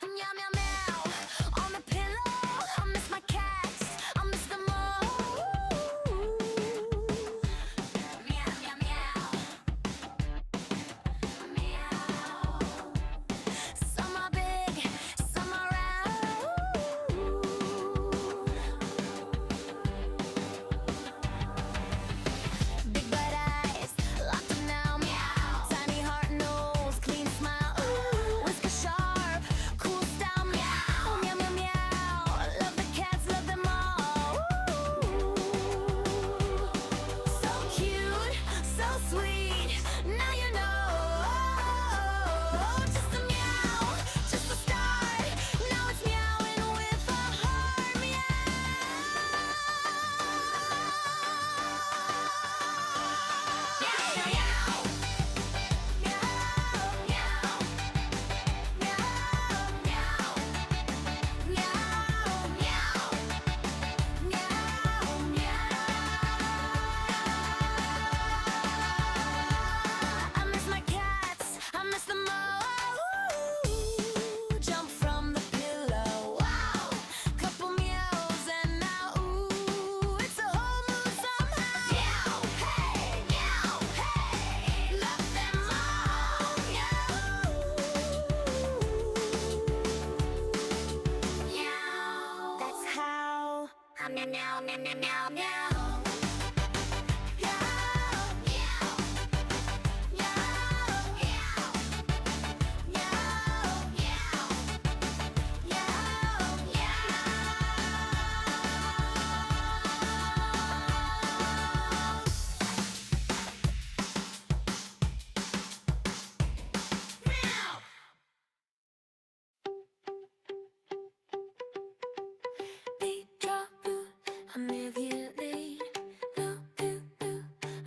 Meow, meow, meow. On the pillow, I miss my cats. I miss them all. Meow, meow, meow. Meow. Some are big, some are round. Big bright eyes, locked them now. Meow. Tiny heart, nose, clean smile. Ooh. Whisker sharp, cool style. Meow. Meow, meow, meow. Love the cats, love them all. Ooh. So cute, so sweet. Now you know. Just a meow, just a start. Now it's meowing with a heart. Meow. Meow, meow, meow. Meow, meow. Meow, meow. Meow, meow. Meow, meow. I miss my cats, I miss them all. Jump from the pillow. Wow. Couple meows and now, ooh, it's a whole mood somehow. Meow, hey, meow, hey. Love them all. Meow. That's how. Meow, meow, meow, meow, meow, meow.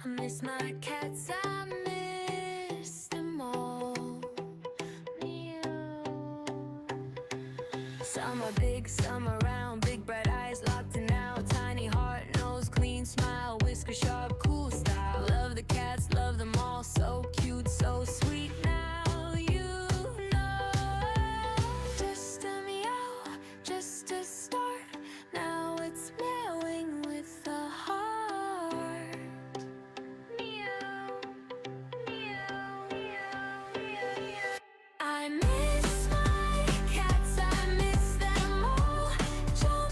I miss my cats, I miss them all. Meow. Some are big, some are round. Big bright eyes, locked in now. Tiny heart, nose, clean smile. Whisker sharp, cool style. Love the cats, love them all. So cute, so sweet. Now you know. Just a meow, just a start. Now it's meowing with a heart. Meow, meow, meow, meow. I miss my cats, I miss them all. Jump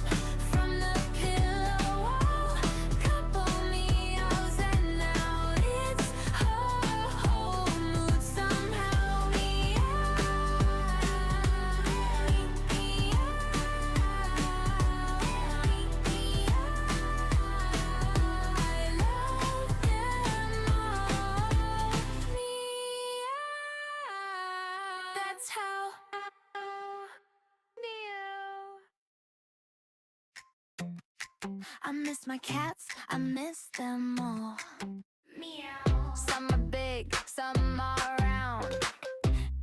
from the pillow. Couple meows and now it's her whole mood somehow. Meow, meow, I love them all. Meow. That's how. Meow. I miss my cats, I miss them all. Meow. Some are big, some are round.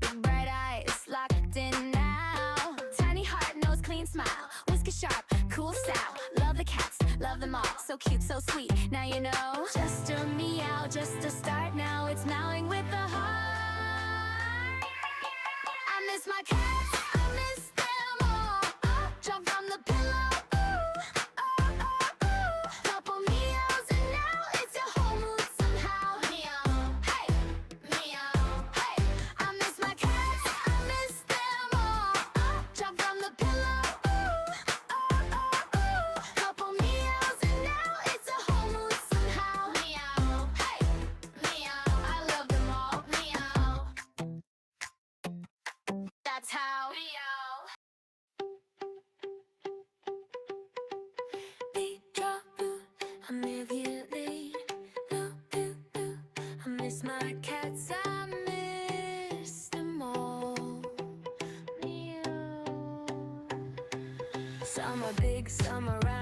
Big bright eyes, locked in now. Tiny heart, nose, clean smile. Whisker sharp, cool style. Love the cats, love them all. So cute, so sweet, now you know. Just a meow, just a start. Now it's meowing with the heart. I miss my cats, I miss them all. Jump from the pillow. Couple meows and now it's your whole mood somehow. Meow, hey, meow, hey. I miss my cats, I miss them all. Jump from the pillow. Couple meows and now it's a whole mood somehow. Meow, hey, meow. I love them all. Meow. That's how. Meow. Beat drop, I'm immediately. I miss my cats, I miss them all. Meow. Some are big, some are round.